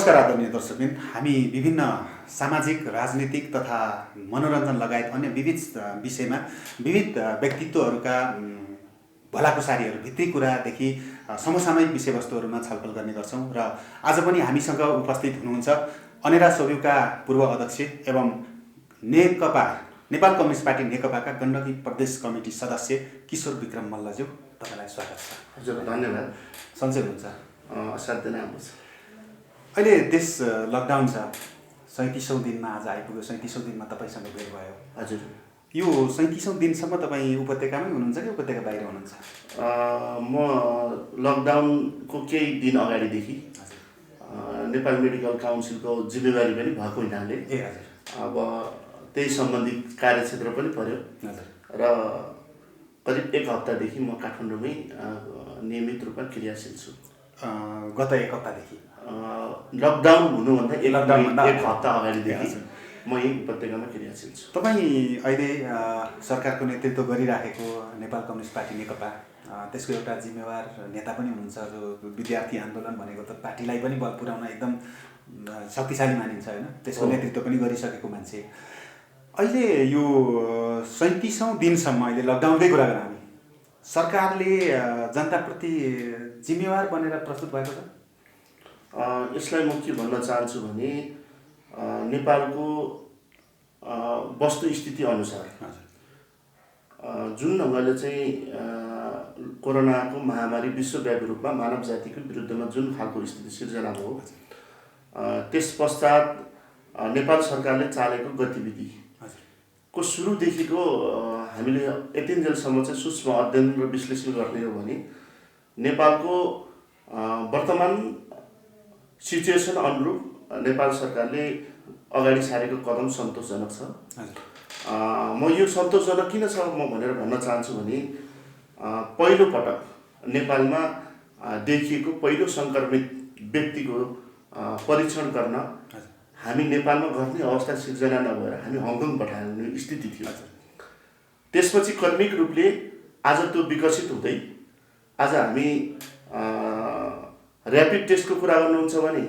नमस्कार आदरणीय दर्शकबिन, हामी विभिन्न सामाजिक, राजनीतिक तथा मनोरञ्जन लगायत अन्य विविध विषयमा विविध व्यक्तित्वहरूका भलाकुसारीहरू, भित्री कुरादेखि समसामयिक विषयवस्तुहरूमा छलफल गर्ने गर्छौँ। र आज पनि हामीसँग उपस्थित हुनुहुन्छ अनेरा सोभिउका पूर्व अध्यक्ष एवं नेपाल कम्युनिस्ट पार्टी नेकपाका गण्डकी प्रदेश कमिटी सदस्य किशोर विक्रम मल्लज्यू, तपाईँलाई स्वागत छ। हजुर, धन्यवाद। सन्चै हुनुहुन्छ? असाध्यै राम्रो छ। अहिले देश लकडाउन छ, 37औं दिनमा आज आइपुग्यो। 37औं दिनमा तपाईँसँग भेट भयो। हजुर, यो 37औं दिनसम्म तपाईँ उपत्यकामै हुनुहुन्छ कि उपत्यका बाहिर हुनुहुन्छ? म लकडाउनको केही दिन अगाडिदेखि नेपाल मेडिकल काउन्सिलको जिम्मेवारी पनि भएको हुनाले अब त्यही सम्बन्धित कार्यक्षेत्र पनि पर्यो र करिब एक हप्तादेखि म काठमाडौँमै नियमित रूपमा क्रियाशील छु। गत एक हप्तादेखि लकडाउन हुनुभन्दा एक हप्ता अगाडिदेखि म यही उपत्यकामा क्रियाशील छु। तपाईँ अहिले सरकारको नेतृत्व गरिराखेको नेपाल कम्युनिस्ट पार्टी नेकपा, त्यसको एउटा जिम्मेवार नेता पनि हुनुहुन्छ। जो विद्यार्थी आन्दोलन भनेको त पार्टीलाई पनि बल पुर्याउन एकदम शक्तिशाली मानिन्छ होइन, त्यसको नेतृत्व पनि गरिसकेको मान्छे। अहिले यो 37औं दिनसम्म अहिले लकडाउनकै कुरा गरौँ हामी, सरकारले जनताप्रति जिम्मेवार बनेर प्रस्तुत भएको छ? यसलाई म के भन्न चाहन्छु भने नेपालको वस्तुस्थिति अनुसार जुन ढङ्गले चाहिँ कोरोनाको महामारी विश्वव्यापी रूपमा मानव जातिको विरुद्धमा जुन खालको स्थिति सिर्जना भयो, त्यस पश्चात नेपाल सरकारले चालेको गतिविधिको सुरुदेखिको हामीले यतिन्जेलसम्म चाहिँ सूक्ष्म अध्ययन र विश्लेषण गर्ने हो भने नेपालको वर्तमान सिचुएसन अनुरूप नेपाल सरकारले अगाडि सारेको कदम सन्तोषजनक छ। म यो सन्तोषजनक किन छ म भनेर भन्न चाहन्छु भने पहिलो पटक नेपालमा देखिएको पहिलो सङ्क्रमित व्यक्तिको परीक्षण गर्न हामी नेपालमा गर्ने अवस्था सिर्जना नभएर हामी हङकङ पठाउने स्थिति थियो। त्यसपछि क्रमिक रूपले आज त्यो विकसित हुँदै आज हामी ऱ्यापिड टेस्टको कुरा गर्नुहुन्छ भने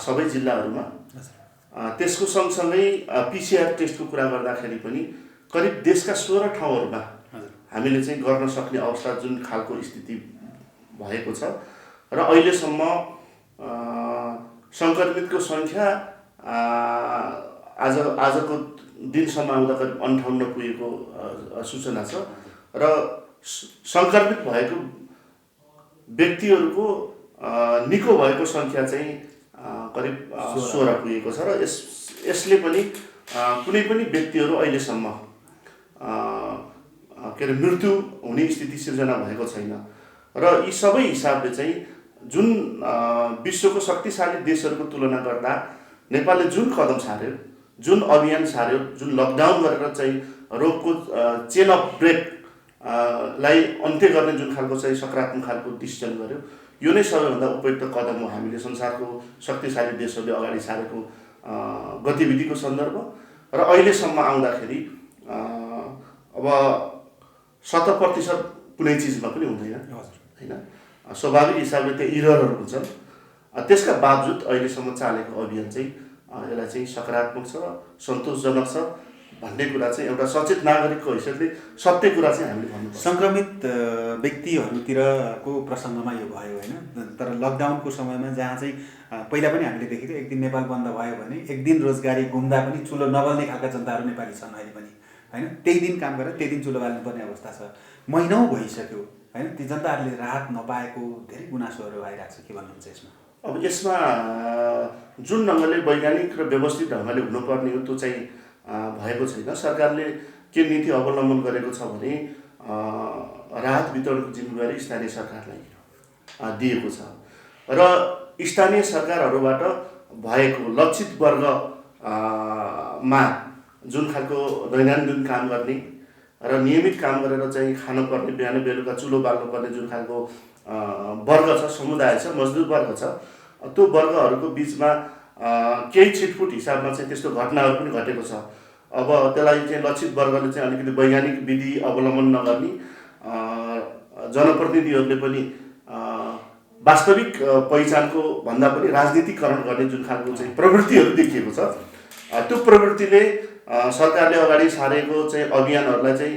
सबै जिल्लाहरूमा, त्यसको सँगसँगै पिसिआर टेस्टको कुरा गर्दाखेरि पनि करिब देशका 16 ठाउँहरूमा हामीले चाहिँ गर्न सक्ने अवस्था जुन खालको स्थिति भएको छ र अहिलेसम्म सङ्क्रमितको सङ्ख्या आजको दिनसम्म आउँदा करिब 58 पुगेको सूचना छ र सङ्क्रमित भएको व्यक्तिहरूको निको भएको सङ्ख्या चाहिँ करिब 16 पुगेको छ र यसले पनि कुनै पनि व्यक्तिहरू अहिलेसम्म मृत्यु हुने स्थिति सिर्जना भएको छैन। र यी सबै हिसाबले चाहिँ जुन विश्वको शक्तिशाली देशहरूको तुलना गर्दा नेपालले जुन कदम सार्यो, जुन अभियान सार्यो, जुन लकडाउन गरेर चाहिँ रोगको चेन अफ ब्रेक लाई अन्त्य गर्ने जुन खालको चाहिँ सकारात्मक खालको डिसिजन गर्यो, यो नै सबैभन्दा उपयुक्त कदम हो हामीले संसारको शक्तिशाली देशहरूले अगाडि सारेको गतिविधिको सन्दर्भ। र अहिलेसम्म आउँदाखेरि अब 100% कुनै चिजमा पनि हुँदैन होइन, स्वाभाविक हिसाबले त्यो इररहरू हुन्छन्। त्यसका बावजुद अहिलेसम्म चालेको अभियान चाहिँ यसलाई चाहिँ सकारात्मक छ, सन्तोषजनक छ भन्ने कुरा चाहिँ एउटा सचेत नागरिकको हैसियतले सत्य कुरा चाहिँ हामीले भन्नुपर्छ। सङ्क्रमित व्यक्तिहरूतिरको प्रसङ्गमा यो भयो होइन, तर लकडाउनको समयमा जहाँ चाहिँ पहिला पनि हामीले देखेको एक दिन नेपाल बन्द भयो भने एक दिन रोजगारी गुम्दा पनि चुलो नबल्ने खालका जनताहरू नेपाली छन् अहिले पनि होइन। त्यही दिन काम गरेर त्यही दिन चुलो बाल्नुपर्ने अवस्था छ, महिनौँ भइसक्यो होइन। ती जनताहरूले राहत नपाएको धेरै गुनासोहरू आइरहेको छ, के भन्नुहुन्छ यसमा? अब यसमा जुन ढङ्गले वैज्ञानिक र व्यवस्थित ढङ्गले हुनुपर्ने हो त्यो चाहिँ भएको छैन। सरकारले के नीति अवलम्बन गरेको छ भने राहत वितरणको जिम्मेवारी स्थानीय सरकारलाई दिएको छ र स्थानीय सरकारहरूबाट भएको लक्षित वर्गमा जुन खालको दैनन्दिन काम गर्ने र नियमित काम गरेर चाहिँ खानुपर्ने, बिहान बेलुका चुलो बाल्नुपर्ने जुन खालको वर्ग छ, समुदाय छ, मजदुर वर्ग छ, त्यो वर्गहरूको बिचमा केही छिटफुट हिसाबमा चाहिँ त्यस्तो घटनाहरू पनि घटेको छ। अब त्यसलाई चाहिँ लक्षित वर्गले चाहिँ अलिकति वैज्ञानिक विधि अवलम्बन नगर्ने, जनप्रतिनिधिहरूले पनि वास्तविक पहिचानको भन्दा पनि राजनीतिकरण गर्ने जुन खालको चाहिँ प्रवृत्तिहरू देखिएको छ, त्यो प्रवृत्तिले सरकारले अगाडि सारेको चाहिँ अभियानहरूलाई चाहिँ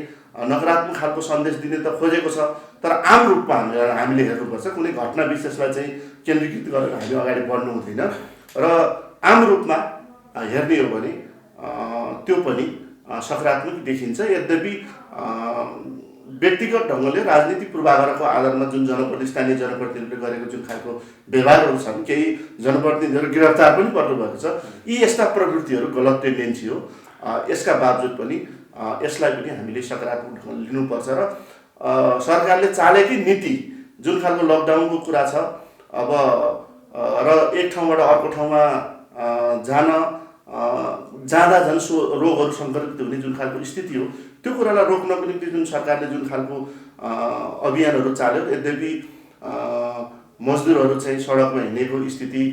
नकारात्मक खालको सन्देश दिने त खोजेको छ, तर आम रूपमा हामीले हेर्नुपर्छ। कुनै घटना विशेषलाई चाहिँ केन्द्रीकृत गरेर हामी अगाडि बढ्नु हुँदैन र आम रूपमा हेर्ने हो भने त्यो पनि सकारात्मक देखिन्छ। यद्यपि व्यक्तिगत ढङ्गले राजनीतिक पूर्वाग्रहको आधारमा जुन स्थानीय जनप्रतिनिधिले गरेको जुन खालको व्यवहारहरू छन्, केही जनप्रतिनिधिहरू गिरफ्तार पनि पर्नुभएको छ, यी यस्ता प्रवृत्तिहरू गलत टेन्डेन्सी हो। यसका बावजुद पनि यसलाई पनि हामीले सकारात्मक ढङ्गले लिनुपर्छ र सरकारले चालेकै नीति जुन खालको लकडाउनको कुरा छ अब र एक ठाउँबाट अर्को ठाउँमा जाँदा झन् रोगहरू सङ्क्रमित हुने जुन खालको स्थिति हो, त्यो कुरालाई रोक्नको निम्ति जुन सरकारले जुन खालको अभियानहरू चाल्यो, यद्यपि मजदुरहरू चाहिँ सडकमा हिँडेको स्थिति,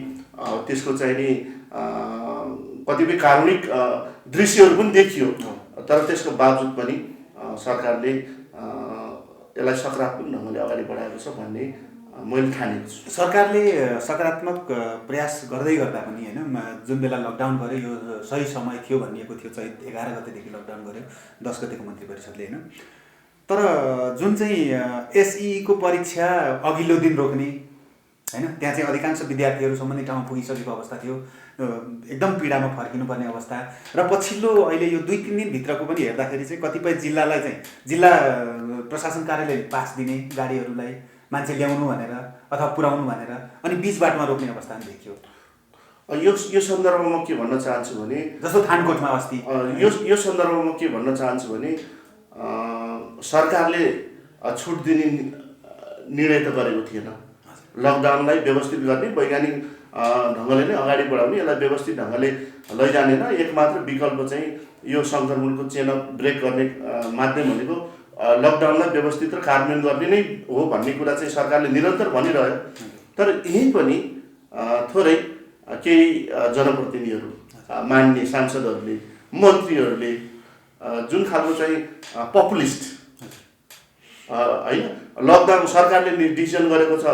त्यसको चाहिँ नि कतिपय कारुणिक दृश्यहरू पनि देखियो, तर त्यसको बावजुद पनि सरकारले यसलाई सकारात्मक ढङ्गले अगाडि बढाएको छ भन्ने मैले ठानेको छु। सरकारले सकारात्मक प्रयास गर्दै गर्दा पनि होइन, जुन बेला लकडाउन गर्यो यो सही समय थियो भनिएको थियो, चैत 11 गतेदेखि लकडाउन गर्यो, 10 गतेको मन्त्री परिषदले होइन। तर जुन चाहिँ एसईको परीक्षा अघिल्लो दिन रोक्ने होइन, त्यहाँ चाहिँ अधिकांश विद्यार्थीहरू सम्बन्धित ठाउँमा पुगिसकेको अवस्था थियो, एकदम पीडामा फर्किनुपर्ने अवस्था र पछिल्लो अहिले यो 2-3 दिनभित्रको पनि हेर्दाखेरि चाहिँ कतिपय जिल्लालाई चाहिँ जिल्ला प्रशासन कार्यालयले पास दिने गाडीहरूलाई मान्छे ल्याउनु भनेर अथवा पुर्याउनु भनेर अनि बिच बाटोमा रोक्ने अवस्था पनि देखियो। यो सन्दर्भमा के भन्न चाहन्छु भने जस्तो थानकोटमा अस्ति यो सन्दर्भमा के भन्न चाहन्छु भने सरकारले छुट दिने निर्णय त गरेको थिएन। लकडाउनलाई व्यवस्थित गर्ने, वैज्ञानिक ढङ्गले नै अगाडि बढाउने, यसलाई व्यवस्थित ढङ्गले लैजाने र एकमात्र विकल्प चाहिँ यो सङ्क्रमणको चेन ब्रेक गर्ने माध्यम भनेको लकडाउनलाई व्यवस्थित र कार्यान्वयन गर्ने नै हो भन्ने कुरा चाहिँ सरकारले निरन्तर भनिरह्यो। तर यहीँ पनि थोरै केही जनप्रतिनिधिहरू, मान्य सांसदहरूले, मन्त्रीहरूले जुन खालको चाहिँ पपुलिस्ट होइन, लकडाउन सरकारले डिसिजन गरेको छ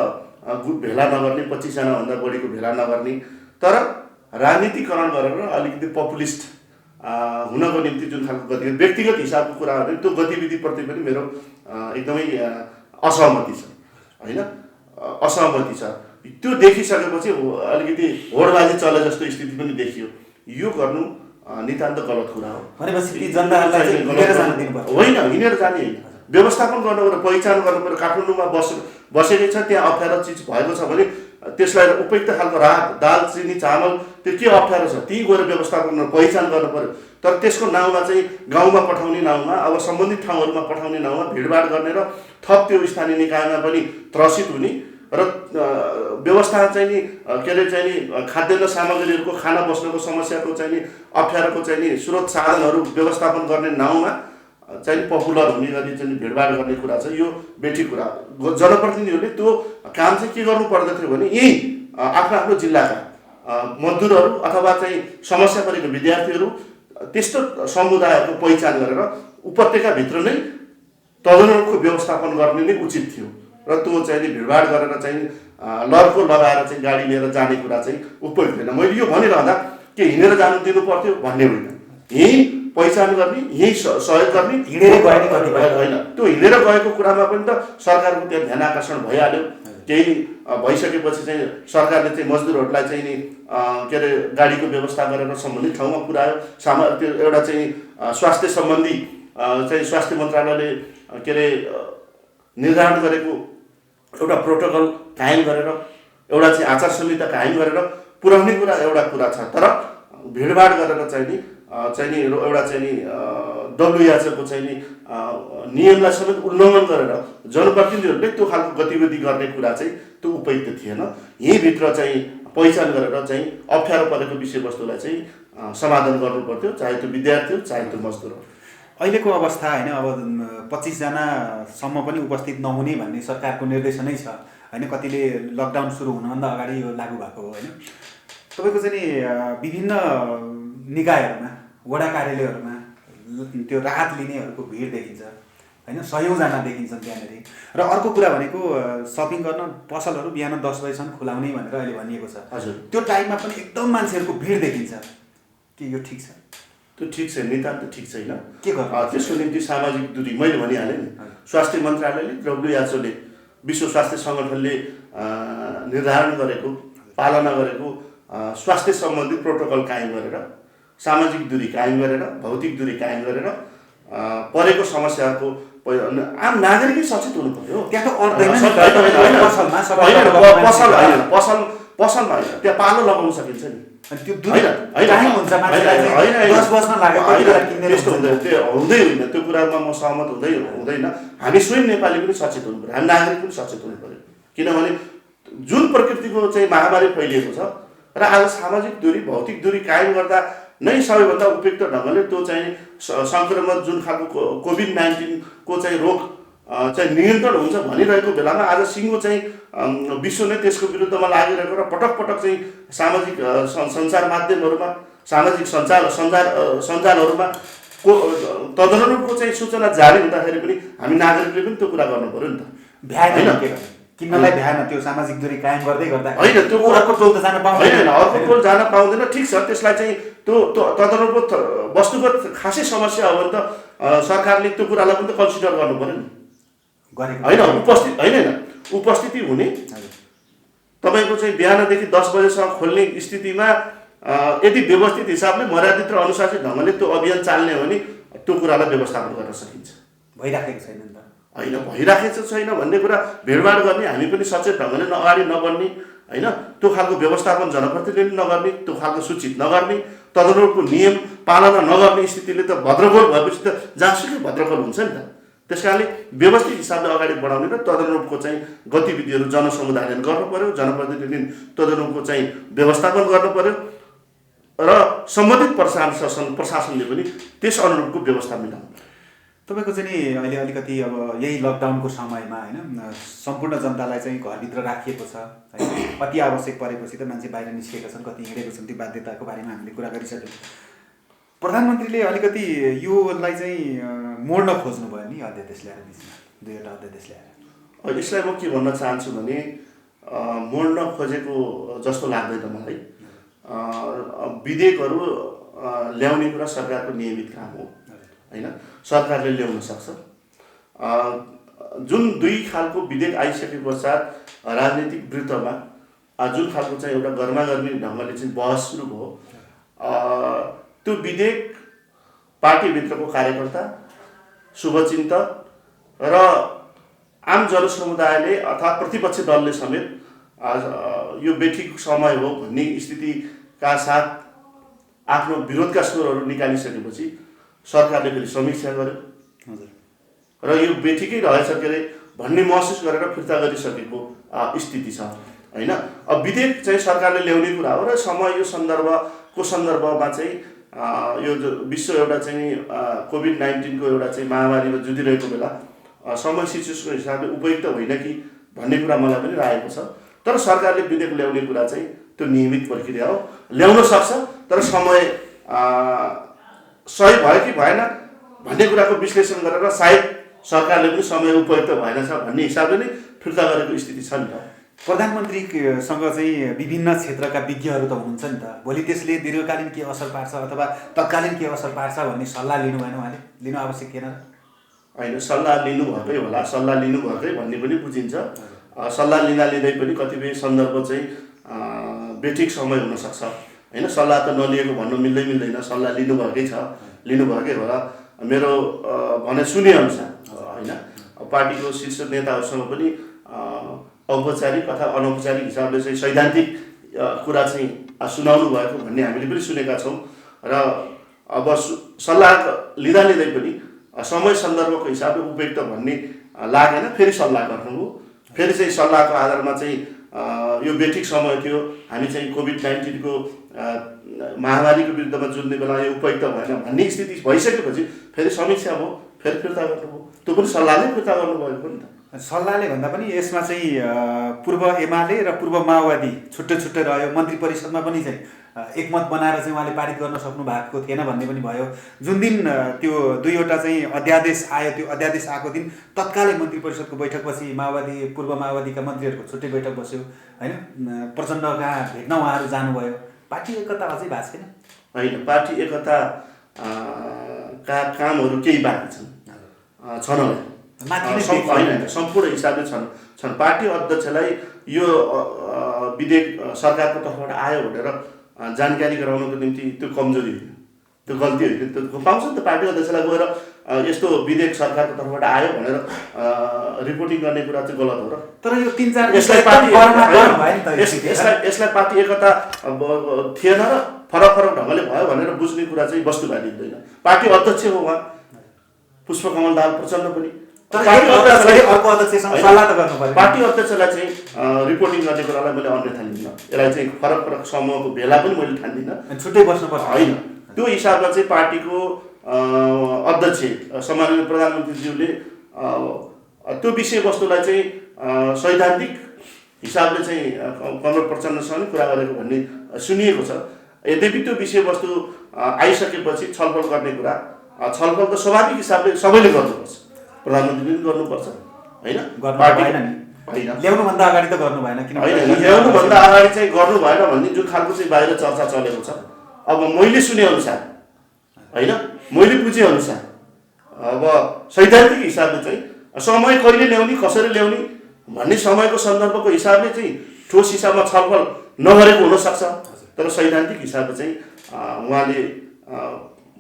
भेला नगर्ने, 25 जनाभन्दा बढीको भेला नगर्ने, तर राजनीतिकरण गरेर अलिकति पपुलिस्ट हुनको निम्ति जुन खालको गतिविधि व्यक्तिगत हिसाबको कुरा हो भने त्यो गतिविधिप्रति पनि मेरो एकदमै असहमति छ होइन, असहमति छ। त्यो देखिसकेपछि अलिकति होडबाजी चले जस्तो स्थिति पनि देखियो। यो गर्नु नितान्त गलत कुरा हो। होइन, हिँडेर जाने होइन, व्यवस्थापन गर्नु पर्यो, पहिचान गर्नु पर्यो। काठमाडौँमा बसेकै छ, त्यहाँ अप्ठ्यारो चिज भएको छ भने त्यसलाई उपयुक्त खालको राहत, दाल, चिनी, चामल, त्यो के अप्ठ्यारो छ ती गएर व्यवस्थापन पहिचान गर्नु पर्यो। तर त्यसको नाउँमा चाहिँ गाउँमा पठाउने नाउँमा, अब सम्बन्धित ठाउँहरूमा पठाउने नाउँमा भिडभाड गर्ने र थप त्यो स्थानीय निकायमा पनि त्रसित हुने र व्यवस्था चाहिँ नि के अरे चाहिँ नि खाद्यान्न सामग्रीहरूको खाना बस्नको समस्याको चाहिँ नि अप्ठ्यारोको चाहिँ नि स्रोत साधनहरू व्यवस्थापन गर्ने नाउँमा चाहिँ पपुलर हुने गरी चाहिँ भिडभाड गर्ने कुरा छ। यो बेठी कुरा। जनप्रतिनिधिहरूले त्यो काम चाहिँ के गर्नु पर्दथ्यो भने यही आफ्नो आफ्नो जिल्लाका मजदुरहरू अथवा चाहिँ समस्या परेको विद्यार्थीहरू, त्यस्तो समुदायहरूको पहिचान गरेर उपत्यकाभित्र नै तदनुरूपको व्यवस्थापन गर्ने नै उचित थियो र त्यो चाहिँ भिडभाड गरेर चाहिँ लर्को लगाएर चाहिँ गाडी लिएर जाने कुरा चाहिँ उपयुक्त होइन। मैले यो भनिरहँदा के हिँडेर जानु दिनु पर्थ्यो भन्ने होइन, यहीँ पहिचान गर्ने, यहीँ सहयोग गर्ने, हिँडेर गए होइन। त्यो हिँडेर गएको कुरामा पनि त सरकारको त्यहाँ ध्यान आकर्षण भइहाल्यो। केही भइसकेपछि चाहिँ सरकारले चाहिँ मजदुरहरूलाई चाहिँ नि के अरे गाडीको व्यवस्था गरेर सम्बन्धित ठाउँमा पुर्यायो। त्यो एउटा चाहिँ स्वास्थ्य सम्बन्धी चाहिँ स्वास्थ्य मन्त्रालयले के अरे निर्धारण गरेको एउटा प्रोटोकल कायम गरेर, एउटा चाहिँ आचार संहिता कायम गरेर पुर्याउने कुरा एउटा कुरा छ। तर भिडभाड गरेर चाहिँ नि एउटा चाहिँ नि WHO चाहिँ नि नियमलाई समेत उल्लङ्घन गरेर जनप्रतिनिधिहरूले त्यो खालको गतिविधि गर्ने कुरा चाहिँ त्यो उपयुक्त थिएन। यहीँभित्र चाहिँ पहिचान गरेर चाहिँ अप्ठ्यारो परेको विषयवस्तुलाई चाहिँ समाधान गर्नु पर्थ्यो, चाहे त्यो विद्यार्थी हो चाहे त्यो मजदुर हो। अहिलेको अवस्था होइन, अब 25 जनासम्म पनि उपस्थित नहुने भन्ने सरकारको निर्देशनै छ होइन। कतिले लकडाउन सुरु हुनुभन्दा अगाडि यो लागू भएको हो होइन। तपाईँको चाहिँ नि विभिन्न निकायहरूमा, वडा कार्यालयहरूमा त्यो राहत लिनेहरूको भिड देखिन्छ होइन, सयौँजना देखिन्छन् त्यहाँनिर। र अर्को कुरा भनेको सपिङ गर्न पसलहरू बिहान 10 बजीसम्म खुलाउने भनेर अहिले भनिएको छ। हजुर, त्यो टाइममा पनि एकदम मान्छेहरूको भिड देखिन्छ। के यो ठिक छ? त्यो ठिक छैन, नितान्त ठिक छैन। के गर्नु त्यसको निम्ति सामाजिक दूरी मैले भनिहालेँ नि, स्वास्थ्य मन्त्रालयले WHO विश्व स्वास्थ्य सङ्गठनले निर्धारण गरेको, पालना गरेको स्वास्थ्य सम्बन्धी प्रोटोकल कायम गरेर, सामाजिक दूरी कायम गरेर, भौतिक दूरी कायम गरेर परेको समस्याको आम नागरिकै सचेत हुनु पर्यो। त्यहाँ त अड्दैन पसलमा होइन, त्यहाँ पालो लगाउन सकिन्छ नि। त्यो टाइम हुन्छ, मान्छेलाई 10 बज्न लाग्यो त्यस्तो हुँदैन, त्यो हुँदै होइन, त्यो कुरामा म सहमत हुँदैन। हामी स्वयं नेपाली पनि सचेत हुनु पऱ्यो, हामी नागरिक पनि सचेत हुनु पऱ्यो। किनभने जुन प्रकृतिको चाहिँ महामारी फैलिएको छ र आज सामाजिक दूरी, भौतिक दूरी कायम गर्दा नै सबैभन्दा उपयुक्त ढङ्गले त्यो चाहिँ सङ्क्रमण जुन खालको COVID-19 को चाहिँ रोग चाहिँ नियन्त्रण हुन्छ भनिरहेको बेलामा आज सिङ्गो चाहिँ विश्व नै त्यसको विरुद्धमा लागिरहेको र पटक पटक चाहिँ सामाजिक सञ्चार माध्यमहरूमा, सामाजिक सञ्जालहरूमा तदनुरूपको चाहिँ सूचना जारी हुँदाखेरि पनि हामी नागरिकले पनि त्यो कुरा गर्नु पऱ्यो नि त। भ्याएन किन्नलाई भ्याएन, त्यो सामाजिक दूरी कायम गर्दै गर्दा होइन, त्यो अर्को टोल त जान पाउँदैन, अर्को टोल जान पाउँदैन। ठिक छ, त्यसलाई चाहिँ त्यो तदनुरूप वस्तुगत खासै समस्या हो भने त सरकारले त्यो कुरालाई पनि त कन्सिडर गर्नु पऱ्यो नि। होइन, उपस्थिति हुने तपाईँको चाहिँ बिहानदेखि 10 बजेसम्म खोल्ने स्थितिमा यदि व्यवस्थित हिसाबले मर्यादित र अनुशासित ढङ्गले त्यो अभियान चाल्ने हो भने त्यो कुरालाई व्यवस्थापन गर्न सकिन्छ। भइराखेको छैन नि त। होइन, भइराखेको छैन भन्ने कुरा भिडभाड गर्ने, हामी पनि सचेत ढङ्गले अगाडि नबढ्ने, होइन, त्यो खालको व्यवस्थापन जनप्रतिनिधिले नगर्ने, त्यो खालको सूचित नगर्ने, तदनुरूपको नियम पालना नगर्ने स्थितिले त भद्रगोल भएपछि त जहाँसुकै भद्रगोल हुन्छ नि त। त्यस कारणले व्यवस्थित हिसाबले अगाडि बढाउने र तदनुरूपको चाहिँ गतिविधिहरू जनसमुदायले गर्नु पऱ्यो, जनप्रतिनिधिले तदनुरूपको चाहिँ व्यवस्थापन गर्नु पऱ्यो र सम्बन्धित प्रशासनले पनि त्यस अनुरूपको व्यवस्था मिलाउनु। तपाईँको चाहिँ नि अहिले अलिकति अब यही लकडाउनको समयमा होइन, सम्पूर्ण जनतालाई चाहिँ घरभित्र राखिएको छ होइन, अति आवश्यक परेपछि त मान्छे बाहिर निस्केका छन्, कति हिँडेको छन्, त्यो बाध्यताको बारेमा हामीले कुरा गरिसक्यौँ। प्रधानमन्त्रीले अलिकति योलाई चाहिँ मोड्न खोज्नुभयो नि अध्यादेश ल्याएर, बिचमा 2वटा अध्यादेश ल्याएर। यसलाई म के भन्न चाहन्छु भने मोड्न खोजेको जस्तो लाग्दैन मलाई। विधेयकहरू ल्याउने कुरा सरकारको नियमित काम हो होइन, सरकारले ल्याउन सक्छ। जुन 2 खालको विधेयक आइसके पश्चात राजनीतिक वृत्तमा जुन खालको चाहिँ एउटा गर्मागर्मी ढङ्गले चाहिँ बहस सुरु भयो, त्यो विधेयक पार्टीभित्रको कार्यकर्ता, शुभचिन्तक र आम जनसमुदायले अथवा प्रतिपक्ष दलले समेत यो बेठिक समय हो भन्ने स्थितिका साथ आफ्नो विरोधका स्वरहरू निकालिसकेपछि सरकारले फेरि समीक्षा गर्यो र यो बेठिकै रहेछ के अरे भन्ने महसुस गरेर फिर्ता गरिसकेको स्थिति छ होइन। अब विधेयक चाहिँ सरकारले ल्याउने कुरा हो र समय यो सन्दर्भमा चाहिँ यो विश्व एउटा चाहिँ COVID-19 को एउटा चाहिँ महामारीमा जुधिरहेको बेला समय सिचुएसनको हिसाबले उपयुक्त होइन कि भन्ने कुरा मलाई पनि लागेको छ। तर सरकारले विधेयक ल्याउने कुरा चाहिँ त्यो नियमित प्रक्रिया हो, ल्याउन सक्छ, तर समय सही भयो कि भएन भन्ने कुराको विश्लेषण गरेर सायद सरकारले पनि समय उपयुक्त भएन छ भन्ने हिसाबले नै फिर्ता गरेको स्थिति छ नि त। प्रधानमन्त्रीसँग चाहिँ विभिन्न क्षेत्रका विज्ञहरू त हुनुहुन्छ नि त, भोलि त्यसले दीर्घकालीन के असर पार्छ अथवा तत्कालीन के असर पार्छ भन्ने सल्लाह लिनु भएन, उहाँले लिनु आवश्यक थिएन? होइन, सल्लाह लिनुभएकै होला, सल्लाह लिनुभएकै भन्ने पनि बुझिन्छ। सल्लाह लिँदै पनि कतिपय सन्दर्भ चाहिँ बेठिक समय हुनसक्छ होइन, सल्लाह त नलिएको भन्नु मिल्दैन, सल्लाह लिनुभएकै छ, लिनुभएकै होला। मेरो भनाइ सुनेअनुसार होइन, पार्टीको शीर्ष नेताहरूसँग पनि औपचारिक अथवा अनौपचारिक हिसाबले चाहिँ सैद्धान्तिक कुरा चाहिँ सुनाउनु भएको भन्ने हामीले पनि सुनेका छौँ र अब सल्लाह लिँदै पनि समय सन्दर्भको हिसाबले उपयुक्त भन्ने लागेन, फेरि सल्लाह गर्नुभयो। फेरि चाहिँ सल्लाहको आधारमा चाहिँ यो बेठिक समय थियो, हामी चाहिँ COVID-19 को महामारीको विरुद्धमा जुझ्ने बेला यो उपयुक्त भएन भन्ने स्थिति भइसकेपछि फेरि समीक्षा भयो, फेरि फिर्ता गर्नुभयो। त्यो पनि सल्लाहले फिर्ता गर्नुभएको नि त। सल्लाहले भन्दा पनि यसमा चाहिँ पूर्व एमाले र पूर्व माओवादी छुट्टै रह्यो, मन्त्री परिषदमा पनि चाहिँ एकमत बनाएर चाहिँ उहाँले पारित गर्न सक्नु भएको थिएन भन्ने पनि भयो। जुन दिन त्यो 2वटा चाहिँ अध्यादेश आयो, त्यो अध्यादेश आएको दिन तत्कालै मन्त्री परिषदको बैठकपछि माओवादी पूर्व माओवादीका मन्त्रीहरूको छुट्टै बैठक बस्यो होइन। प्रचण्ड कहाँ भेट्न उहाँहरू जानुभयो। पार्टी एकता अझै भएको छैन होइन। पार्टी एकता का कामहरू केही बाँकी छन् होइन, सम्पूर्ण हिसाबले छन्। पार्टी अध्यक्षलाई यो विधेयक सरकारको तर्फबाट आयो भनेर जानकारी गराउनको निम्ति त्यो कमजोरी होइन, त्यो गल्ती होइन। त्यो पाउँछ नि त पार्टी अध्यक्षलाई गएर यस्तो विधेयक सरकारको तर्फबाट आयो भनेर रिपोर्टिङ गर्ने कुरा चाहिँ गलत हो र। तर यो 3-4 यसलाई पार्टी एकता थिएन र फरक ढङ्गले भयो भनेर बुझ्ने कुरा चाहिँ वस्तुवादी हुँदैन। पार्टी अध्यक्ष हो उहाँ पुष्पकमल दाहाल प्रचण्ड पनि। पार्टी अध्यक्षलाई चाहिँ रिपोर्टिङ गर्ने कुरालाई मैले अन्यथा लिन्न। यसलाई चाहिँ फरक समूहको भेला पनि मैले ठान्दिनँ, छुट्टै बस्नुपर्छ होइन। त्यो हिसाबमा चाहिँ पार्टीको अध्यक्ष सम्माननीय प्रधानमन्त्रीज्यूले त्यो विषयवस्तुलाई चाहिँ सैद्धान्तिक हिसाबले चाहिँ कमरेड प्रचण्डसँग कुरा गरेको भन्ने सुनिएको छ। यद्यपि त्यो विषयवस्तु आइसकेपछि छलफल गर्ने कुरा, छलफल त स्वाभाविक हिसाबले सबैले गर्नुपर्छ, प्रधानमन्त्रीले पनि गर्नुपर्छ होइन। पार्टी होइन ल्याउनुभन्दा अगाडि त गर्नु भएन, किन होइन ल्याउनुभन्दा अगाडि चाहिँ गर्नु भएन भन्ने जुन खालको चाहिँ बाहिर चर्चा चलेको छ। अब मैले सुने अनुसार होइन, मैले बुझे अनुसार अब सैद्धान्तिक हिसाबले चाहिँ समय कहिले ल्याउने कसरी ल्याउने भन्ने समयको सन्दर्भको हिसाबले चाहिँ ठोस हिसाबमा छलफल नगरेको हुनसक्छ। तर सैद्धान्तिक हिसाबले चाहिँ उहाँले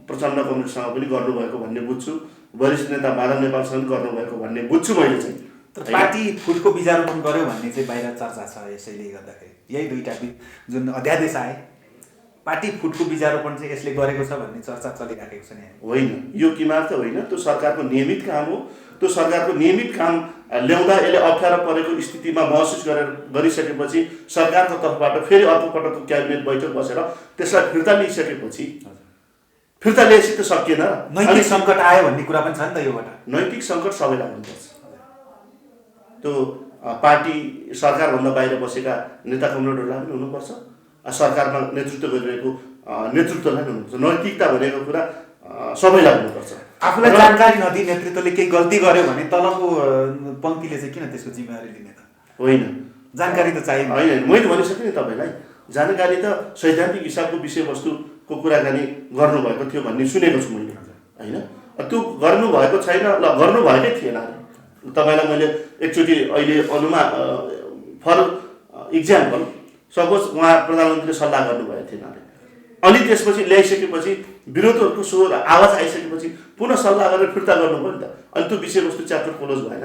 प्रचण्ड कमरेडसँग पनि गर्नुभएको भन्ने बुझ्छु, वरिष्ठ नेता माधव नेपालसँग गर्नुभएको भन्ने बुझ्छु मैले चाहिँ। तर पार्टी फुटको बीजारोपण गर्यो भन्ने चाहिँ बाहिर चर्चा छ। यसैले गर्दाखेरि यही 2टा जुन अध्यादेश आए पार्टी फुटको बीजारोपण चाहिँ यसले गरेको छ भन्ने चर्चा चलिराखेको छ नि। होइन, यो किमार त होइन, त्यो सरकारको नियमित काम हो। त्यो सरकारको नियमित काम ल्याउँदा यसले अप्ठ्यारो परेको स्थितिमा महसुस गरिसकेपछि सरकारको तर्फबाट फेरि अर्को पटकको क्याबिनेट बैठक बसेर त्यसलाई फिर्ता लिइसकेपछि फिर्ता ल्याएपछि त सकिएन। नैतिक सङ्कट आयो भन्ने कुरा पनि छ नि त योबाट। नैतिक सङ्कट सबैलाई हुनुपर्छ। त्यो पार्टी सरकारभन्दा बाहिर बसेका नेता कमरेडहरूलाई पनि हुनुपर्छ, सरकारमा नेतृत्व गरिरहेको नेतृत्वलाई पनि हुनुपर्छ। नैतिकता भनेको कुरा सबैलाई हुनुपर्छ। आफूलाई जानकारी नदिई नेतृत्वले केही गल्ती गर्यो भने तलको पङ्क्तिले चाहिँ किन त्यसको जिम्मेवारी लिने त? होइन, जानकारी त चाहियो। होइन, मैले भनिसकेँ नि तपाईँलाई, जानकारी त सैद्धान्तिक हिसाबको विषयवस्तुको कुराकानी गर्नुभएको थियो भन्ने सुनेको छु मैले होइन। त्यो गर्नुभएको छैन, ल गर्नुभएकै थिएन। तपाईँलाई मैले एकचोटि अहिले फर इक्जाम्पल सपोज उहाँ प्रधानमन्त्रीले सल्लाह गर्नुभएको थिएन अरे, अनि त्यसपछि ल्याइसकेपछि विरोधहरूको स्वर आवाज आइसकेपछि पुनः सल्लाह गरेर फिर्ता गर्नुभयो नि त। अनि त्यो विषयवस्तु च्याप्टर क्लोज भएन।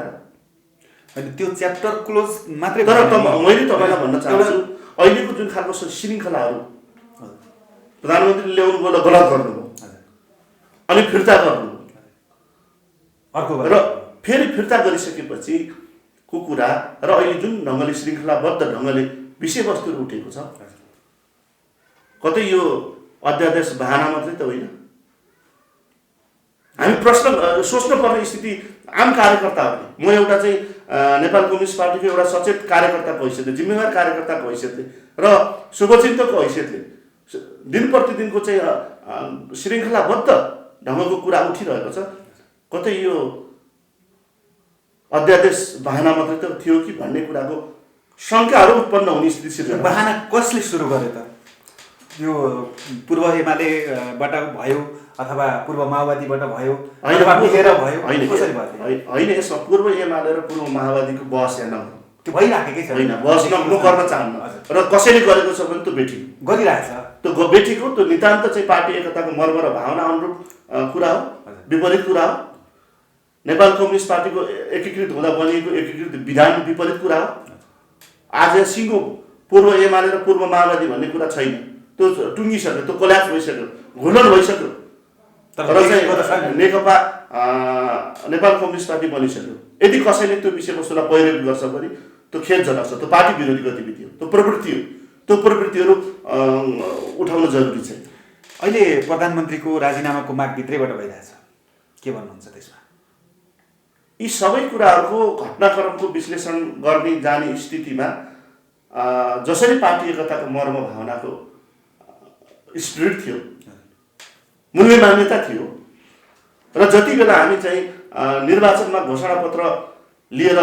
होइन, त्यो च्याप्टर क्लोज मात्रै। तर मैले तपाईँलाई भन्न चाहन्छु अहिलेको जुन खालको श्रृङ्खलाहरू प्रधानमन्त्रीले ल्याउनु गलत गर्नुभयो, अनि फिर्ता गर्नुभयो, अर्को र फेरि फिर्ता गरिसकेपछि को कुरा र अहिले जुन ढङ्गले श्रृङ्खलाबद्ध ढङ्गले विषयवस्तुहरू उठेको छ, कतै यो अध्यादेश बहाना मात्रै त होइन। हामी प्रश्न सोच्न पर्ने स्थिति आम कार्यकर्ताहरूले, म एउटा चाहिँ नेपाल कम्युनिस्ट पार्टीको एउटा सचेत कार्यकर्ताको हैसियतले, जिम्मेवार कार्यकर्ताको हैसियतले र शुभचिन्तकको हैसियतले दिन प्रतिदिनको चाहिँ श्रृङ्खलाबद्ध ढङ्गको कुरा उठिरहेको छ। कतै यो अध्यादेश बहाना मात्रै त थियो कि भन्ने कुराको शङ्काहरू उत्पन्न हुने स्थिति सिर्जना। बहाना कसले सुरु गर्यो त? यो पूर्व एमालेबाट भयो अथवा पूर्व माओवादीबाट भयो अथवा मिलेर भयो? होइन, यसमा पूर्व एमाले र पूर्व माओवादीको बहस हेर्न त्यो भइराखेकै छ। होइन, बहस म गर्न चाहन्न र कसैले गरेको छ भने त्यो बेठी गरिरहेछ। त्यो बेठीको त्यो नितान्त चाहिँ पार्टी एकताको मर्म र भावना अनुरूप कुरा हो, विपरीत कुरा हो। नेपाल कम्युनिस्ट पार्टीको एकीकृत हुँदा बनिएको एकीकृत विधान विपरीत कुरा हो। आज सिङ्गो पूर्व एमाले र पूर्व माओवादी भन्ने कुरा छैन, त्यो टुङ्गिसक्यो, त्यो कोल्याप्स भइसक्यो, घुलन भइसक्यो। र चाहिँ नेकपा नेपाल कम्युनिस्ट पार्टी बनिसक्यो। यदि कसैले त्यो विषयवस्तुलाई प्रयोग गर्छ भने त्यो खेदजनक छ, त्यो पार्टी विरोधी गतिविधि हो, त्यो प्रवृत्ति हो। त्यो प्रवृत्तिहरू उठाउन जरुरी छ। अहिले प्रधानमन्त्रीको राजीनामाको माग भित्रैबाट भइरहेछ, के भन्नुहुन्छ त्यसमा? यी सबै कुराहरूको घटनाक्रमको विश्लेषण गर्ने जाने स्थितिमा जसरी पार्टी एकताको मर्म भावनाको स्पिरिट थियो, मूल्य मान्यता थियो। र जति बेला हामी चाहिँ निर्वाचनमा घोषणापत्र लिएर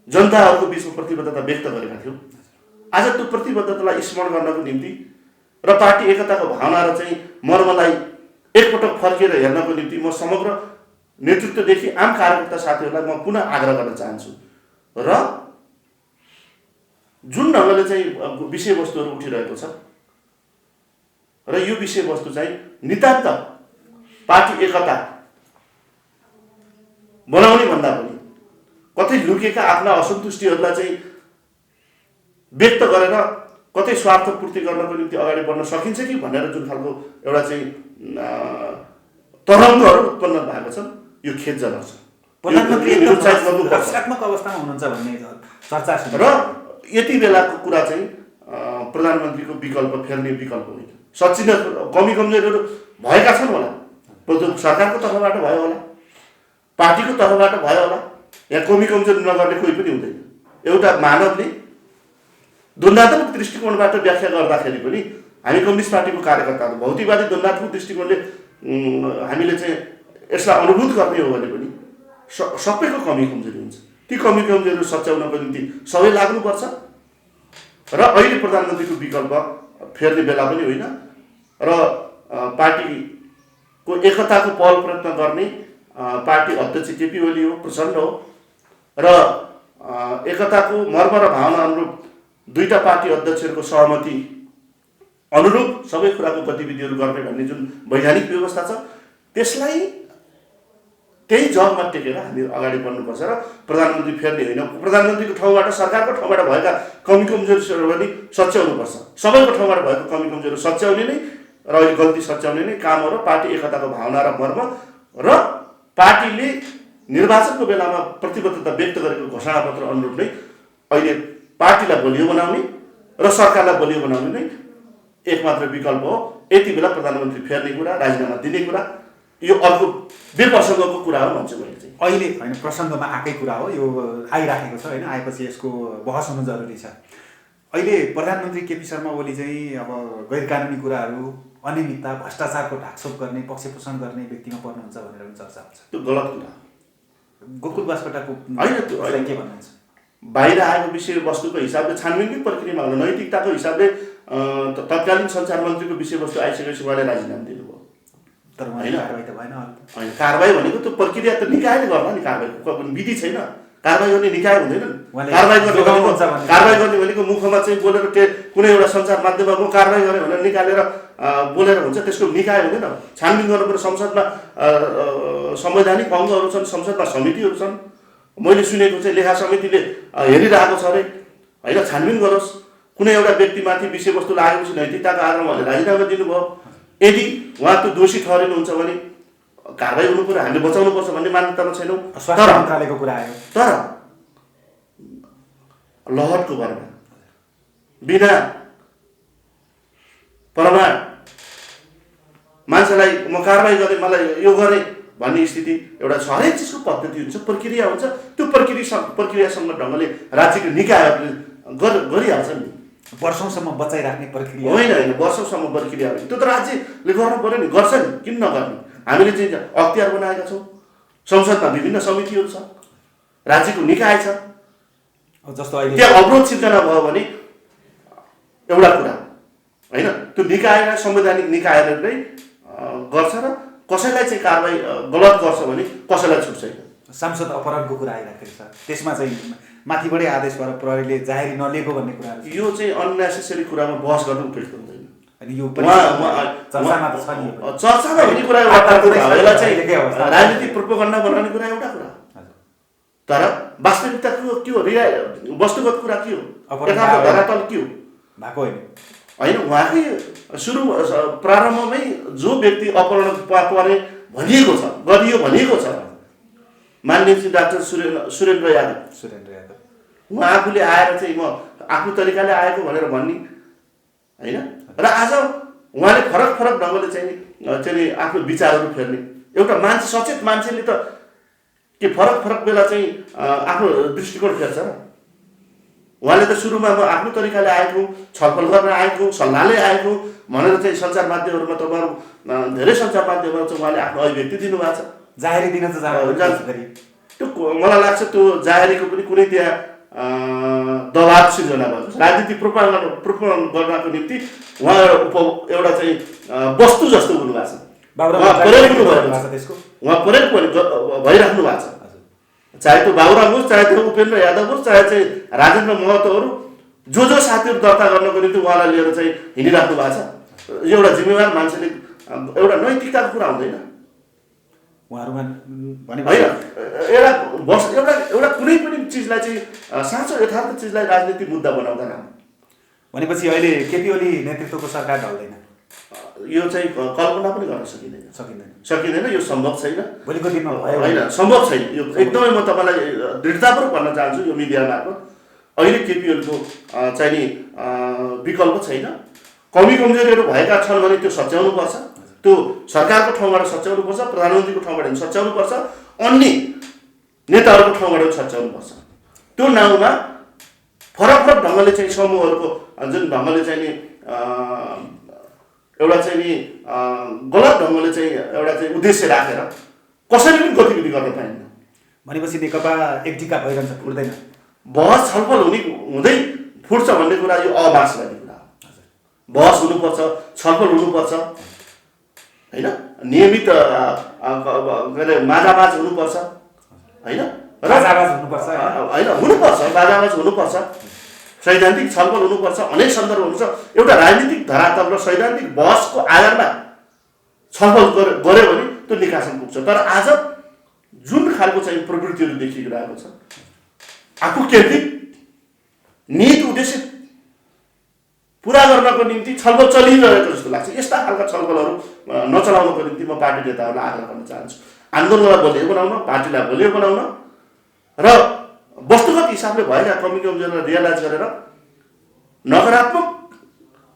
जनताहरूको बिचमा प्रतिबद्धता व्यक्त गरेका थियौँ, आज त्यो प्रतिबद्धतालाई स्मरण गर्नको निम्ति र पार्टी एकताको भावना र चाहिँ मर्मलाई एकपटक फर्केर हेर्नको निम्ति म समग्र नेतृत्वदेखि आम कार्यकर्ता साथीहरूलाई म पुनः आग्रह गर्न चाहन्छु। र जुन ढङ्गले चाहिँ विषयवस्तुहरू उठिरहेको छ र यो विषयवस्तु चाहिँ नितान्त पार्टी एकता बनाउने भन्दा पनि कतै लुकेका आफ्ना असन्तुष्टिहरूलाई चाहिँ व्यक्त गरेर कतै स्वार्थ पूर्ति गर्नको निम्ति अगाडि बढ्न सकिन्छ कि भनेर जुन खालको एउटा चाहिँ तरङ्गहरू उत्पन्न भएको छ, यो खेदजनक छ। प्रधानमन्त्री रक्षात्मक अवस्थामा हुनुहुन्छ भन्ने चर्चा छ। र यति बेलाको कुरा चाहिँ प्रधानमन्त्रीको विकल्प फेर्ने विकल्प होइन। साँच्चै नै कमी कमजोरीहरू भएका छन् होला, सरकारको तर्फबाट भयो होला, पार्टीको तर्फबाट भयो होला। यहाँ कमी कमजोरी नगर्ने कोही पनि हुँदैन। एउटा मानवले द्वन्द्वात्मक दृष्टिकोणबाट व्याख्या गर्दाखेरि पनि हामी कम्युनिस्ट पार्टीको कार्यकर्ताहरू भौतिकवादी द्वन्द्वात्मक दृष्टिकोणले हामीले चाहिँ यसलाई अनुभूत गर्ने हो भने पनि सबैको कमी कमजोरी हुन्छ। ती कमी कमजोरीहरू सच्याउनको निम्ति सबै लाग्नुपर्छ। र अहिले प्रधानमन्त्रीको विकल्प फेर्ने बेला पनि होइन र पार्टीको एकताको पहल प्रयत्न गर्ने पार्टी अध्यक्ष केपी ओली हो, प्रचण्ड हो। र एकताको मर्म र भावना अनुरूप दुईटा पार्टी अध्यक्षहरूको सहमति अनुरूप सबै कुराको गतिविधिहरू गर्ने भन्ने जुन वैधानिक व्यवस्था छ, त्यसलाई त्यही जगमा टेकेर हामी अगाडि बढ्नुपर्छ र प्रधानमन्त्री फेर्ने होइन, प्रधानमन्त्रीको ठाउँबाट सरकारको ठाउँबाट भएका कमी कमजोरीहरू पनि सच्याउनुपर्छ। सबैको ठाउँबाट भएको कमी कमजोरी सच्याउने नै र अहिले गल्ती सच्याउने नै काम हो। र पार्टी एकताको भावना र मर्म र पार्टीले निर्वाचनको बेलामा प्रतिबद्धता व्यक्त गरेको घोषणापत्र अनुरूप नै अहिले पार्टीलाई बलियो बनाउने र सरकारलाई बलियो बनाउने नै एकमात्र विकल्प हो। यति बेला प्रधानमन्त्री फेर्ने कुरा, राजीनामा दिने कुरा यो अर्को बेप्रसङ्गको कुरा हो भन्छु मैले चाहिँ। अहिले होइन, प्रसङ्गमा आएकै कुरा हो, यो आइराखेको छ होइन, आएपछि यसको बहस हुनु जरुरी छ। अहिले प्रधानमन्त्री केपी शर्मा ओली चाहिँ अब गैर कानुनी कुराहरू, अनियमितता, भ्रष्टाचारको ढाकछोप गर्ने, पक्षपोषण गर्ने व्यक्तिमा पर्नुहुन्छ भनेर पनि चर्चा हुन्छ। त्यो गलत कुरा। गोकुल बास्कोटाको होइन, त्यो के भन्नुहुन्छ? बाहिर आएको विषयवस्तुको हिसाबले छानबिनकै प्रक्रियामा होला, नैतिकताको हिसाबले तत्कालीन सञ्चार मन्त्रीको विषयवस्तु आइसकेपछि उहाँले राजीनामा दिनुभयो। तर कारबाही त भएन। होइन, कारबाही भनेको त्यो प्रक्रिया त निकायले गर्ला नि। कारबाहीको विधि छैन, कारबाही गर्ने निकाय हुँदैन नि। कारबाही गर्ने भनेको मुखमा चाहिँ बोलेर कुनै एउटा सञ्चार माध्यममा म कारबाही गरेँ भनेर निकालेर बोलेर हुन्छ, त्यसको निकाय हुँदैन। छानबिन गर्नुपर्छ। संसदमा संवैधानिक अङ्गहरू छन्, संसदमा समितिहरू छन्। मैले सुनेको चाहिँ लेखा समितिले हेरिरहेको छ अरे, होइन, छानबिन गरोस्। कुनै एउटा व्यक्तिमाथि विषयवस्तु लागेपछि नैतिकताको आधारमा उहाँले राजीनामा दिनुभयो। यदि उहाँ त्यो दोषी ठहरिनुहुन्छ भने कारबाही हुनु पर्यो, हामीले बचाउनुपर्छ भन्ने मान्यतामा छैनौँ। स्वास्थ्य मन्त्रालयको कुरा आयो, तर लहरको भरमा बिना प्रमाण मान्छेलाई म कारबाही गरेँ, मलाई यो गरेँ भन्ने स्थिति एउटा छ। हरेक चिजको पद्धति हुन्छ, प्रक्रिया हुन्छ। त्यो प्रक्रियासँग ढङ्गले राज्यको निकायहरूले गरिहाल्छ नि। वर्षौँसम्म बचाइराख्ने प्रक्रिया होइन, वर्षौँसम्म प्रक्रिया होइन। त्यो त राज्यले गर्नु पर्यो नि, गर्छ नि, किन नगर्ने। हामीले चाहिँ अख्तियार बनाएका छौँ। संसदमा विभिन्न समितिहरू छ, राज्यको निकाय छ। जस्तो अहिले त्यहाँ अवरोध सिर्जना भयो भने एउटा कुरा होइन, त्यो निकायलाई संवैधानिक निकायहरूले गर्छ र कसैलाई चाहिँ कारबाही गलत गर्छ भने कसैलाई छुट छैन। सांसद अपहरणको कुरा आइराखेको छ, त्यसमा चाहिँ माथिबाटै आदेश भएर प्रहरीले जाहेरी नलिएको भन्ने कुराहरू। यो चाहिँ अननेसेसरी कुरामा बहस गर्नु उपयुक्त हुँदैन। अनि यो चर्चामा त छ नि, चर्चामा हुने कुरा एउटा कुरा, यसलाई चाहिँ राजनीतिक प्रोपोगन्डा बनाउने कुरा एउटा कुरा, तर वास्तविकता के हो, वस्तुगत कुरा के हो, यथार्थ धरातल के हो भएको होइन। होइन, उहाँकै सुरु प्रारम्भमै जो व्यक्ति अपहरण परे भनिएको छ, गरियो भनिएको छ, माननीय श्री डाक्टर सुरेन्द्र यादव, उहाँ आफूले आएर चाहिँ म आफ्नो तरिकाले आएको भनेर भन्ने होइन। र आज उहाँले फरक ढङ्गले चाहिँ आफ्नो विचारहरू फेर्ने एउटा मान्छे, सचेत मान्छेले त के फरक बेला चाहिँ आफ्नो दृष्टिकोण फेर्छ र उहाँले त सुरुमा म आफ्नो तरिकाले आएको, छलफल गर्न आएको, सल्लाहले आएको भनेर चाहिँ सञ्चार माध्यमहरूमा तपाईँहरू धेरै सञ्चार माध्यमहरूमा चाहिँ उहाँले आफ्नो अभिव्यक्ति दिनुभएको छ। जाहेरी दिन त त्यो मलाई लाग्छ त्यो जाहेरीको पनि कुनै त्यहाँ दबाब सिर्जना भएको छ। राजनीति प्रोपागन्डा गर्नको निम्ति उहाँ एउटा चाहिँ वस्तु जस्तो हुनुभएको छ। उहाँ परेड भइराख्नु भएको छ। चाहे त्यो बाबुराम होस्, चाहे त्यो उपेन्द्र यादव होस्, चाहे चाहिँ राजेन्द्र महतोहरू जो साथीहरू दर्ता गर्नको निम्ति उहाँलाई लिएर चाहिँ हिँडिराख्नु भएको छ। यो एउटा जिम्मेवार मान्छेले एउटा नैतिकताको कुरा हुँदैन होइन। एउटा कुनै पनि चिजलाई चाहिँ साँचो यथार्थ चिजलाई राजनीतिक मुद्दा बनाउँदैन। भनेपछि अहिले केपी ओली नेतृत्वको सरकार ढल्दैन, यो चाहिँ कल्पना पनि गर्न सकिँदैन। यो सम्भव छैन। भोलिको दिनमा होइन, सम्भव छैन। यो एकदमै म तपाईँलाई दृढतापूर्वक भन्न चाहन्छु यो मिडिया मार्फत। अहिले केपी ओलीको चाहिँ नि विकल्प छैन। कमी कमजोरीहरू भएका छन् भने त्यो सच्याउनुपर्छ। त्यो सरकारको ठाउँबाट सच्याउनुपर्छ, प्रधानमन्त्रीको ठाउँबाट पनि सच्याउनुपर्छ, अन्य नेताहरूको ठाउँबाट पनि सच्याउनुपर्छ। त्यो नाउँमा फरक फरक ढङ्गले चाहिँ समूहहरूको जुन ढङ्गले चाहिँ नि एउटा चाहिँ नि गलत ढङ्गले चाहिँ एउटा चाहिँ उद्देश्य राखेर कसैले पनि गतिविधि गर्न पाइन्न। भनेपछि नेकपा एकडिका भइरहन्छ, फुट्दैन। बहस छलफल हुँदै फुट्छ भन्ने कुरा यो अवास्तववादी कुरा हो। बहस हुनुपर्छ, छलफल हुनुपर्छ, होइन, नियमित माझाबाज हुनुपर्छ, होइन, हुनुपर्छ, बाजाबाज हुनुपर्छ, सैद्धान्तिक छलफल हुनुपर्छ, अनेक सन्दर्भ हुनुपर्छ। एउटा राजनीतिक धरातल र सैद्धान्तिक बहसको आधारमा छलफल गऱ्यो भने त्यो निकासन पुग्छ। तर आज जुन खालको चाहिँ प्रवृत्तिहरू देखिरहेको छ, आफू केन्द्रित नीत उद्देश्य पुरा गर्नको निम्ति छलफल चलिरहेको जस्तो लाग्छ। यस्ता खालका छलफलहरू नचलाउनको निम्ति म पार्टी नेताहरूलाई आग्रह गर्न चाहन्छु। आन्दोलनलाई बलियो बनाउन, पार्टीलाई बलियो बनाउन र वस्तुगत हिसाबले भएका कमी कमजोरीलाई रियलाइज गरेर नकारात्मक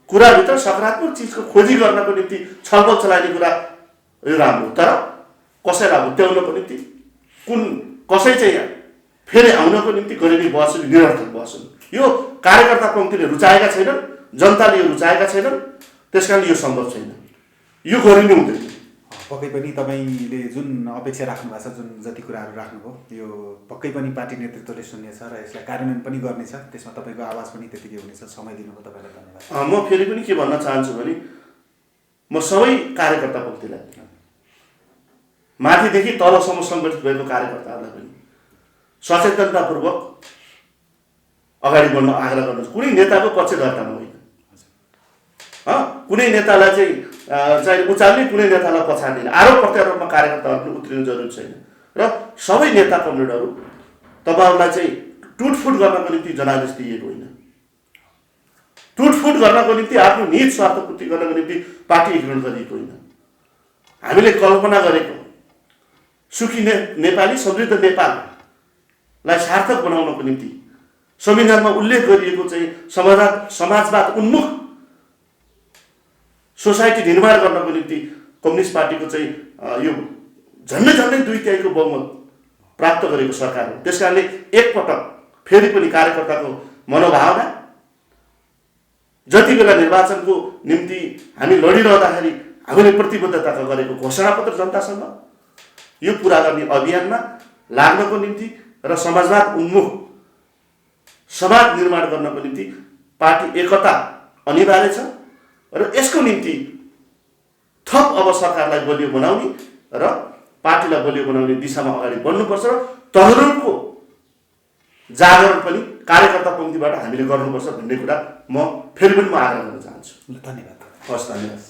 कुराभित्र सकारात्मक चिजको खोजी गर्नको निम्ति छलफल चलाइने कुरा यो राम्रो। तर कसैलाई हुत्याउनको निम्ति कसै चाहिँ फेरि आउनको निम्ति गरिने बहस निरर्थक बहस हुन्। यो कार्यकर्ता पङ्क्तिले रुचाएका छैनन्, जनताले यो रुचाएका छैनन्, त्यस कारण यो सम्भव छैन, यो गरिनु हुँदैन। पक्कै पनि तपाईँले जुन अपेक्षा राख्नु भएको छ, जुन जति कुराहरू राख्नुभयो, यो पक्कै पनि पार्टी नेतृत्वले सुन्नेछ र यसलाई कार्यान्वयन पनि गर्नेछ। त्यसमा तपाईँको आवाज पनि त्यतिकै हुनेछ। समय दिनुभयो तपाईँलाई धन्यवाद। म फेरि पनि के भन्न चाहन्छु भने म सबै कार्यकर्ता पङ्क्तिलाई, माथिदेखि तलसम्म सङ्गठित भएको कार्यकर्ताहरूलाई पनि सचेतनतापूर्वक अगाडि बढ्न आग्रह गर्नुहोस्। कुनै नेताको पक्षधरतामा होइन, कुनै नेतालाई चाहिँ उचाल्ने, कुनै नेतालाई पछाड्ने, आरोप प्रत्यारोपमा कार्यकर्ताहरू उत्रिनु जरुरी छैन। र सबै नेता कमरेडहरू तपाईँहरूलाई चाहिँ टुटफुट गर्नको निम्ति जनादेश दिएको होइन। टुटफुट गर्नको निम्ति आफ्नो निज स्वार्थपूर्ति गर्नको निम्ति पार्टी एकीकरण गरिएको होइन। हामीले कल्पना गरेको सुखी नेपाली, समृद्ध नेपाललाई सार्थक बनाउनको निम्ति संविधानमा उल्लेख गरिएको चाहिँ समाजवाद उन्मुख सोसाइटी निर्माण गर्नको निम्ति कम्युनिस्ट पार्टीको चाहिँ यो झन्डै 2/3 बहुमत प्राप्त गरेको सरकार हो। त्यस कारणले एकपटक फेरि पनि कार्यकर्ताको मनोभावना, जति बेला निर्वाचनको निम्ति हामी लडिरहँदाखेरि हामीले प्रतिबद्धता गरेको घोषणापत्र जनतासँग यो पुरा गर्ने अभियानमा लाग्नको निम्ति र समाजवाद उन्मुख समाज निर्माण गर्नको निम्ति पार्टी एकता अनिवार्य छ। र यसको निम्ति थप अब सरकारलाई बलियो बनाउने र पार्टीलाई बलियो बनाउने दिशामा अगाडि बढ्नुपर्छ र तरुणको जागरण पनि कार्यकर्ता पङ्क्तिबाट हामीले गर्नुपर्छ भन्ने कुरा म फेरि पनि आग्रह गर्न चाहन्छु। धन्यवाद। हस्, धन्यवाद।